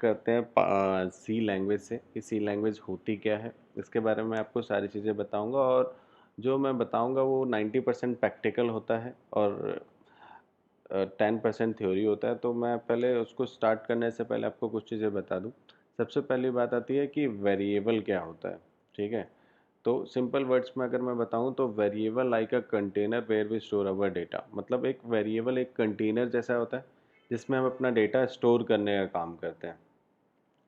करते हैं सी लैंग्वेज से कि सी लैंग्वेज होती क्या है। इसके बारे में आपको सारी चीज़ें बताऊंगा और जो मैं बताऊंगा वो 90% प्रैक्टिकल होता है और 10% थ्योरी होता है। तो मैं पहले उसको स्टार्ट करने से पहले आपको कुछ चीज़ें बता दूं। सबसे पहली बात आती है कि वेरिएबल क्या होता है। ठीक है, तो सिंपल वर्ड्स में अगर मैं बताऊं तो variable like a container where we store our data. मतलब एक वेरिएबल एक कंटेनर जैसा होता है जिसमें हम अपना डेटा स्टोर करने का काम करते हैं।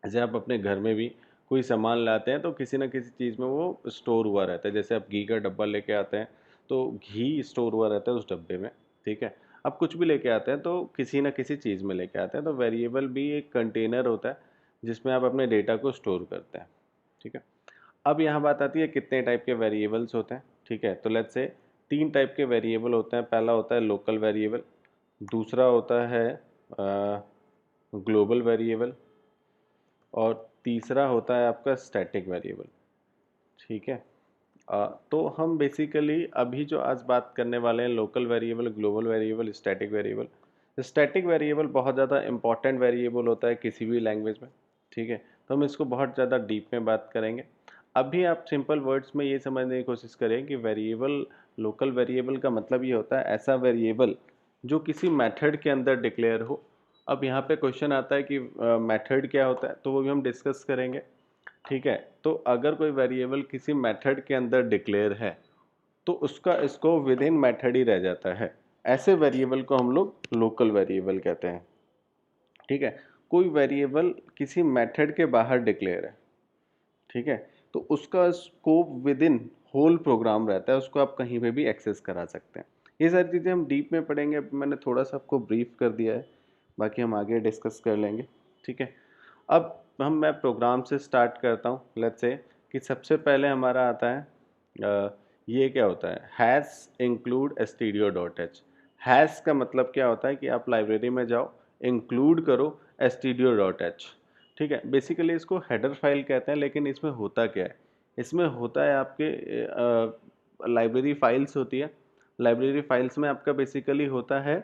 जैसे आप अपने घर में भी कोई सामान लाते हैं तो किसी न किसी चीज़ में वो स्टोर हुआ रहता है। जैसे आप घी का डब्बा लेके आते हैं तो घी स्टोर हुआ रहता है उस डब्बे में। ठीक है, आप कुछ भी लेके आते हैं तो किसी न किसी चीज़ में लेके आते हैं। तो वेरिएबल भी एक कंटेनर होता है जिसमें आप अपने डेटा को स्टोर करते हैं। ठीक है, अब यहाँ बात आती है कितने टाइप के वेरिएबल्स होते हैं। ठीक है, तो लेट्स से 3 टाइप के वेरिएबल होते हैं। पहला होता है लोकल वेरिएबल, दूसरा होता है ग्लोबल वेरिएबल और तीसरा होता है आपका स्टैटिक वेरिएबल। ठीक है, तो हम बेसिकली अभी जो आज बात करने वाले हैं local variable, global variable, static variable. Static variable बहुत ज़्यादा इंपॉर्टेंट वेरिएबल होता है किसी भी लैंग्वेज में। ठीक है, तो हम इसको बहुत ज़्यादा डीप में बात करेंगे। अभी आप सिंपल वर्ड्स में ये समझने की कोशिश करें कि वेरिएबल, लोकल वेरिएबल का मतलब ये होता है ऐसा वेरिएबल जो किसी मेथड के अंदर डिक्लेयर हो। अब यहाँ पे क्वेश्चन आता है कि मेथड क्या होता है, तो वो भी हम डिस्कस करेंगे। ठीक है, तो अगर कोई वेरिएबल किसी मेथड के अंदर डिक्लेयर है तो उसका स्कोप विद इन मेथड ही रह जाता है। ऐसे वेरिएबल को हम लोग लोकल वेरिएबल कहते हैं। ठीक है, कोई वेरिएबल किसी मेथड के बाहर डिक्लेयर है। ठीक है, तो उसका scope within whole program रहता है, उसको आप कहीं पे भी एक्सेस करा सकते हैं। ये सारी चीज़ें हम डीप में पढ़ेंगे। अभी मैंने थोड़ा सा आपको ब्रीफ कर दिया है, बाकी हम आगे डिस्कस कर लेंगे। ठीक है, अब मैं प्रोग्राम से स्टार्ट करता हूँ। लेट्स से कि सबसे पहले हमारा आता है ये क्या होता है, hash include stdio dot H. Hash का मतलब क्या होता है कि आप लाइब्रेरी में जाओ, इंक्लूड करो stdio डॉट एच। ठीक है, बेसिकली इसको हेडर फाइल कहते हैं, लेकिन इसमें होता क्या है, इसमें होता है आपके लाइब्रेरी फाइल्स होती है। लाइब्रेरी फाइल्स में आपका बेसिकली होता है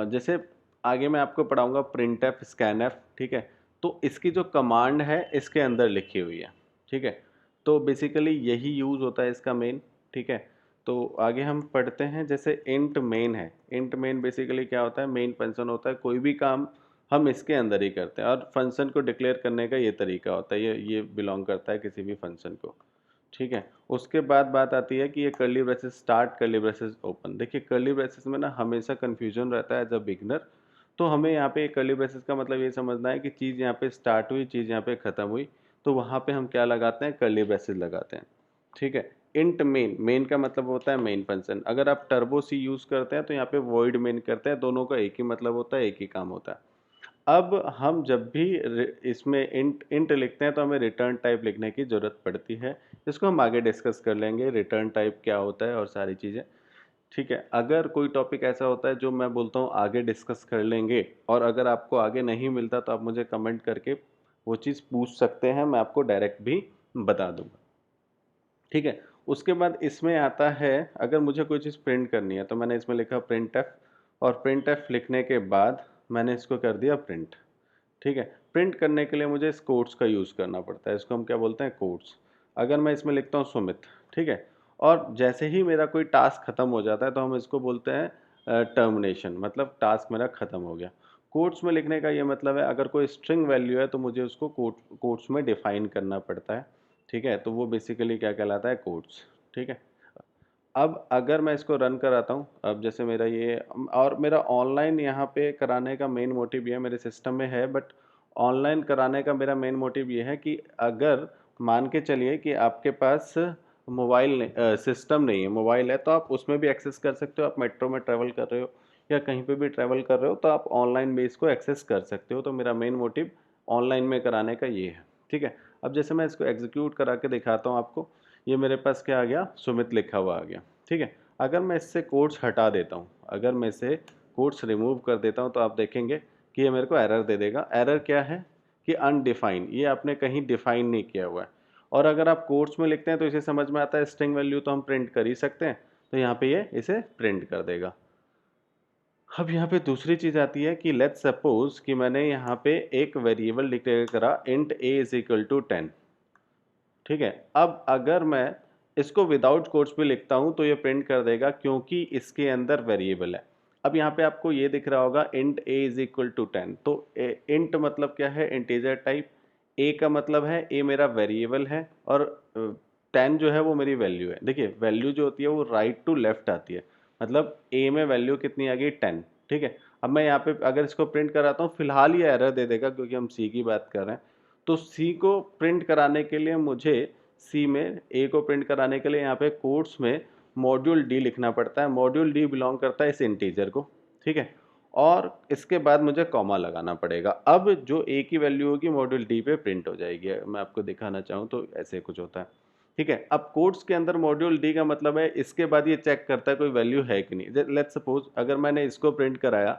जैसे आगे मैं आपको पढ़ाऊंगा प्रिंट एफ, स्कैन एफ। ठीक है, तो इसकी जो कमांड है इसके अंदर लिखी हुई है। ठीक है, तो बेसिकली यही यूज़ होता है इसका मेन। ठीक है, तो आगे हम पढ़ते हैं। जैसे इंट मेन है, इंट मेन बेसिकली क्या होता है, मेन फंक्शन होता है। कोई भी काम हम इसके अंदर ही करते हैं और फंक्शन को डिक्लेयर करने का ये तरीका होता है, ये बिलोंग करता है किसी भी फंक्शन को। ठीक है, उसके बाद बात आती है कि ये curly braces start, curly braces open. देखिए कर्ली ब्रेसेस में ना हमेशा कन्फ्यूजन रहता है एज अ बिगनर। तो हमें यहाँ पे कर्ली ब्रेसेस का मतलब ये समझना है कि चीज़ यहाँ पे स्टार्ट हुई, चीज़ यहाँ पे ख़त्म हुई, तो वहाँ पे हम क्या लगाते हैं, कर्ली ब्रेसेस लगाते हैं। ठीक है, इंट मेन, मेन का मतलब होता है मेन फंक्शन। अगर आप टर्बो सी यूज़ करते हैं तो यहाँ पे वॉइड मेन करते हैं, दोनों का एक ही मतलब होता है, एक ही काम होता है। अब हम जब भी इसमें इंट इंट लिखते हैं तो हमें रिटर्न टाइप लिखने की ज़रूरत पड़ती है। इसको हम आगे डिस्कस कर लेंगे, रिटर्न टाइप क्या होता है और सारी चीज़ें। ठीक है, अगर कोई टॉपिक ऐसा होता है जो मैं बोलता हूँ आगे डिस्कस कर लेंगे और अगर आपको आगे नहीं मिलता तो आप मुझे कमेंट करके वो चीज़ पूछ सकते हैं, मैं आपको डायरेक्ट भी बता दूंगा। ठीक है, उसके बाद इसमें आता है अगर मुझे कोई चीज़ प्रिंट करनी है तो मैंने इसमें लिखा प्रिंट एफ, और प्रिंट एफ लिखने के बाद मैंने इसको कर दिया प्रिंट। ठीक है, प्रिंट करने के लिए मुझे इस कोट्स का यूज़ करना पड़ता है, इसको हम क्या बोलते हैं, कोट्स। अगर मैं इसमें लिखता हूँ सुमित, ठीक है, और जैसे ही मेरा कोई टास्क खत्म हो जाता है तो हम इसको बोलते हैं टर्मिनेशन, मतलब टास्क मेरा खत्म हो गया। कोट्स में लिखने का ये मतलब है अगर कोई स्ट्रिंग वैल्यू है तो मुझे उसको कोट्स में डिफाइन करना पड़ता है। ठीक है, तो वो बेसिकली क्या कहलाता है, कोट्स। ठीक है, अब अगर मैं इसको रन कराता हूँ, अब जैसे मेरा ये, और मेरा ऑनलाइन यहाँ पे कराने का मेन मोटिव ये है, मेरे सिस्टम में है बट ऑनलाइन कराने का मेरा मेन मोटिव ये है कि अगर मान के चलिए कि आपके पास मोबाइल सिस्टम नहीं है, मोबाइल है तो आप उसमें भी एक्सेस कर सकते हो। आप मेट्रो में ट्रैवल कर रहे हो या कहीं पे भी ट्रैवल कर रहे हो तो आप ऑनलाइन भी इसको एक्सेस कर सकते हो। तो मेरा मेन मोटिव ऑनलाइन में कराने का ये है। ठीक है, अब जैसे मैं इसको एग्जीक्यूट करा के दिखाता हूँ आपको, ये मेरे पास क्या आ गया, सुमित लिखा हुआ आ गया। ठीक है, अगर मैं इससे कोट्स हटा देता हूँ, अगर मैं इसे कोट्स रिमूव कर देता हूँ तो आप देखेंगे कि ये मेरे को एरर दे देगा। एरर क्या है कि अनडिफाइंड, ये आपने कहीं डिफाइन नहीं किया हुआ है। और अगर आप कोट्स में लिखते हैं तो इसे समझ में आता है स्ट्रिंग वैल्यू तो हम प्रिंट कर ही सकते हैं, तो यहाँ पे ये इसे प्रिंट कर देगा। अब यहाँ पे दूसरी चीज़ आती है कि लेट्स सपोज कि मैंने यहाँ पे एक वेरिएबल डिक्लेयर करा int a is equal to 10, ठीक है। अब अगर मैं इसको विदाउट कोट्स भी लिखता हूँ तो ये प्रिंट कर देगा क्योंकि इसके अंदर वेरिएबल है। अब यहाँ पे आपको ये दिख रहा होगा int a is equal to 10, तो इंट मतलब क्या है, इंटीजर टाइप। a का मतलब है a मेरा वेरिएबल है और 10 जो है वो मेरी वैल्यू है। देखिए वैल्यू जो होती है वो राइट टू लेफ्ट आती है, मतलब a में वैल्यू कितनी आ गई 10, ठीक है। अब मैं यहाँ पे अगर इसको प्रिंट कराता हूँ, फिलहाल ये एरर दे देगा क्योंकि हम c की बात कर रहे हैं। तो c को प्रिंट कराने के लिए मुझे c में a को प्रिंट कराने के लिए यहाँ पे कोट्स में मॉड्यूल d लिखना पड़ता है। मॉड्यूल d बिलोंग करता है इस इंटीजर को, ठीक है। और इसके बाद मुझे कॉमा लगाना पड़ेगा। अब जो a की वैल्यू होगी मॉड्यूल d पे प्रिंट हो जाएगी। मैं आपको दिखाना चाहूँ तो ऐसे कुछ होता है, ठीक है। अब कोट्स के अंदर मॉड्यूल d का मतलब है इसके बाद ये चेक करता है कोई वैल्यू है कि नहीं। लेट्स सपोज अगर मैंने इसको प्रिंट कराया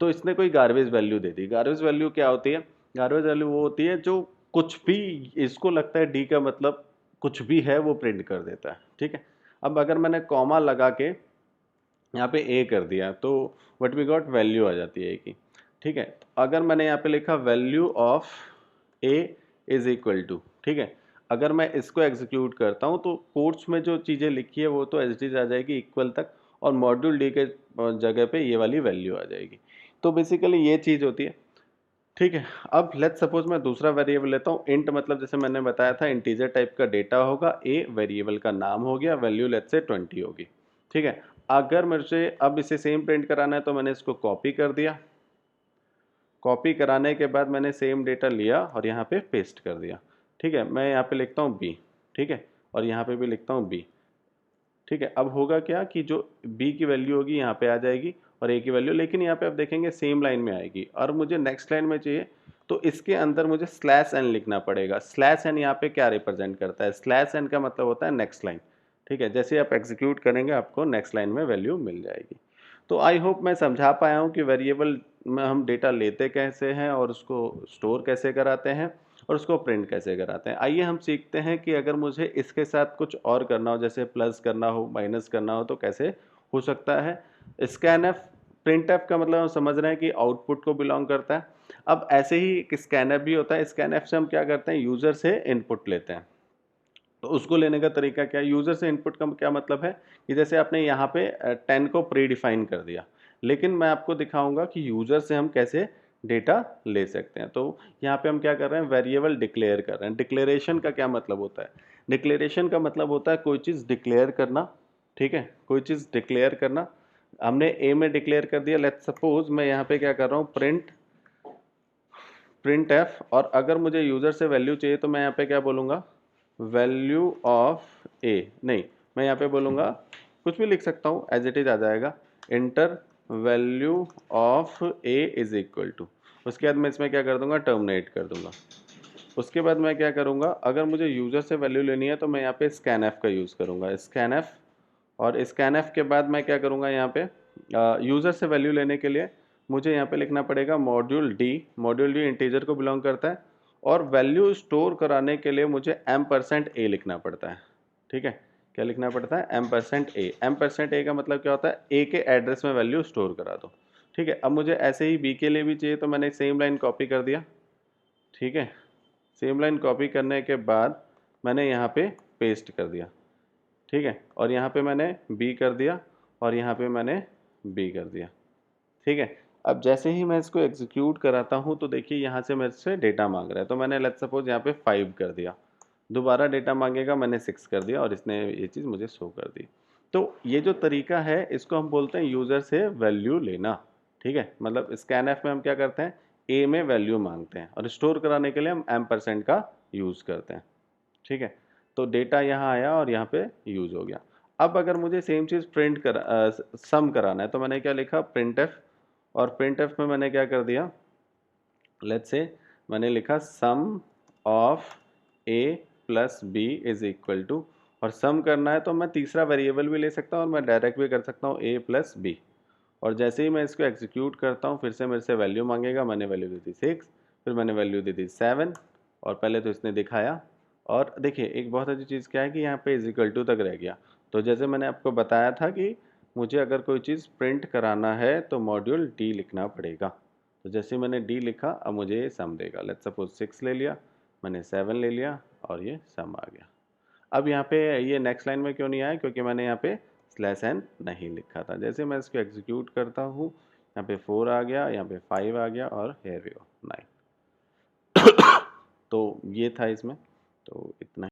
तो इसने कोई गार्बेज वैल्यू दे दी। गार्बेज वैल्यू क्या होती है? गार्बेज वैल्यू वो होती है जो कुछ भी इसको लगता है डी का मतलब कुछ भी है वो प्रिंट कर देता है, ठीक है। अब अगर मैंने कॉमा लगा के यहाँ पे ए कर दिया तो व्हाट वी गॉट, वैल्यू आ जाती है ए की, ठीक है। अगर मैंने यहाँ पे लिखा value of a is equal to, ठीक है, अगर मैं इसको एग्जीक्यूट करता हूँ तो कोट्स में जो चीज़ें लिखी है वो तो एज इट इज आ जाएगी इक्वल तक, और मॉड्यूल डी के जगह पे ये वाली वैल्यू आ जाएगी। तो बेसिकली ये चीज़ होती है, ठीक है। अब लेट्स सपोज मैं दूसरा वेरिएबल लेता हूँ इंट, मतलब जैसे मैंने बताया था इंटीजर टाइप का डेटा होगा, ए वेरिएबल का नाम हो गया, वैल्यू लेट्स से 20 होगी, ठीक है। अगर मुझे अब इसे सेम प्रिंट कराना है तो मैंने इसको कॉपी कर दिया। कॉपी कराने के बाद मैंने सेम डेटा लिया और यहाँ पे पेस्ट कर दिया, ठीक है। मैं यहाँ पे लिखता हूँ बी, ठीक है, और यहाँ पे भी लिखता हूँ बी, ठीक है। अब होगा क्या कि जो b की वैल्यू होगी यहाँ पे आ जाएगी और a की वैल्यू, लेकिन यहाँ पे आप देखेंगे सेम लाइन में आएगी और मुझे नेक्स्ट लाइन में चाहिए तो इसके अंदर मुझे स्लैश n लिखना पड़ेगा। स्लैश n यहाँ पे क्या रिप्रेजेंट करता है? स्लैश n का मतलब होता है नेक्स्ट लाइन, ठीक है। जैसे आप एग्जीक्यूट करेंगे आपको नेक्स्ट लाइन में वैल्यू मिल जाएगी। तो आई होप मैं समझा पाया हूँ कि वेरिएबल में हम डेटा लेते कैसे हैं और उसको स्टोर कैसे कराते हैं और उसको प्रिंट कैसे कराते हैं। आइए हम सीखते हैं कि अगर मुझे इसके साथ कुछ और करना हो, जैसे प्लस करना हो, माइनस करना हो, तो कैसे हो सकता है। स्कैनएफ, प्रिंटएफ का मतलब हम समझ रहे हैं कि आउटपुट को बिलोंग करता है। अब ऐसे ही एक स्कैनएफ भी होता है। स्कैनएफ से हम क्या करते हैं, यूज़र से इनपुट लेते हैं। तो उसको लेने का तरीका क्या है? यूज़र से इनपुट का क्या मतलब है कि जैसे आपने यहाँ पे 10 को प्री डिफाइन कर दिया, लेकिन मैं आपको दिखाऊंगा कि यूज़र से हम कैसे डेटा ले सकते हैं। तो यहाँ पे हम क्या कर रहे हैं, वेरिएबल डिक्लेयर कर रहे हैं। डिक्लेरेशन का क्या मतलब होता है? डिक्लेरेशन का मतलब होता है कोई चीज़ डिक्लेयर करना, ठीक है, कोई चीज़ डिक्लेयर करना। हमने ए में डिक्लेयर कर दिया। लेट्स सपोज मैं यहाँ पे क्या कर रहा हूँ, प्रिंट एफ, और अगर मुझे यूज़र से वैल्यू चाहिए तो मैं यहाँ पे क्या बोलूँगा, वैल्यू ऑफ ए, नहीं, मैं यहाँ पे बोलूँगा कुछ भी लिख सकता हूँ, एज इट इज आ जाएगा, enter value of a is equal to. उसके बाद मैं इसमें क्या कर दूंगा, टर्मिनेट कर दूंगा। उसके बाद मैं क्या करूँगा, अगर मुझे यूज़र से वैल्यू लेनी है तो मैं यहाँ पे स्कैनएफ का यूज़ करूँगा, स्कैनएफ। और स्कैनएफ के बाद मैं क्या करूँगा, यहाँ पे यूज़र से वैल्यू लेने के लिए मुझे यहाँ पे लिखना पड़ेगा module D. Module D integer को बिलोंग करता है और वैल्यू स्टोर कराने के लिए मुझे m% a लिखना पड़ता है, ठीक है। क्या लिखना पड़ता है? m%a। m%a का मतलब क्या होता है? a के एड्रेस में वैल्यू स्टोर करा दो, ठीक है। अब मुझे ऐसे ही b के लिए भी चाहिए तो मैंने सेम लाइन कॉपी कर दिया, ठीक है। सेम लाइन कॉपी करने के बाद मैंने यहाँ पे पेस्ट कर दिया, ठीक है, और यहाँ पे मैंने b कर दिया और यहाँ पे मैंने b कर दिया, ठीक है। अब जैसे ही मैं इसको एग्जीक्यूट कराता हूँ तो देखिए यहाँ से मेरे से डेटा मांग रहा है, तो मैंने लेट्स सपोज यहाँ पे 5 कर दिया। दोबारा डेटा मांगेगा, मैंने 6 कर दिया और इसने ये चीज़ मुझे शो कर दी। तो ये जो तरीका है इसको हम बोलते हैं यूज़र से वैल्यू लेना, ठीक है। मतलब स्कैनएफ में हम क्या करते हैं, ए में वैल्यू मांगते हैं और स्टोर कराने के लिए हम m% का यूज़ करते हैं, ठीक है। तो डेटा यहाँ आया और यहाँ पे यूज़ हो गया। अब अगर मुझे सेम चीज़ सम कराना है तो मैंने क्या लिखा, प्रिंटएफ, और प्रिंटएफ में मैंने क्या कर दिया, लेट्स से मैंने लिखा sum of a plus b is equal to, और सम करना है तो मैं तीसरा वेरिएबल भी ले सकता हूँ और मैं डायरेक्ट भी कर सकता हूँ ए प्लस बी। और जैसे ही मैं इसको एग्जीक्यूट करता हूँ फिर से मेरे से वैल्यू मांगेगा। मैंने वैल्यू दी थी 6, फिर मैंने वैल्यू दी थी 7, और पहले तो इसने दिखाया। और देखिए एक बहुत अच्छी चीज़ क्या है कि यहाँ पे इज इक्वल टू तक रह गया। तो जैसे मैंने आपको बताया था कि मुझे अगर कोई चीज़ प्रिंट कराना है तो मॉड्यूल डी लिखना पड़ेगा। तो जैसे मैंने डी लिखा, अब मुझे ये सम देगा। लेट्स सपोज 6 ले लिया, मैंने 7 ले लिया और ये सम आ गया। अब यहाँ पे ये नेक्स्ट लाइन में क्यों नहीं आया, क्योंकि मैंने यहाँ पे स्लैश एन नहीं लिखा था। जैसे मैं इसको एग्जीक्यूट करता हूँ, यहाँ पे 4 आ गया, यहाँ पे 5 आ गया और हेयर वी गो 9। तो ये था इसमें, तो इतना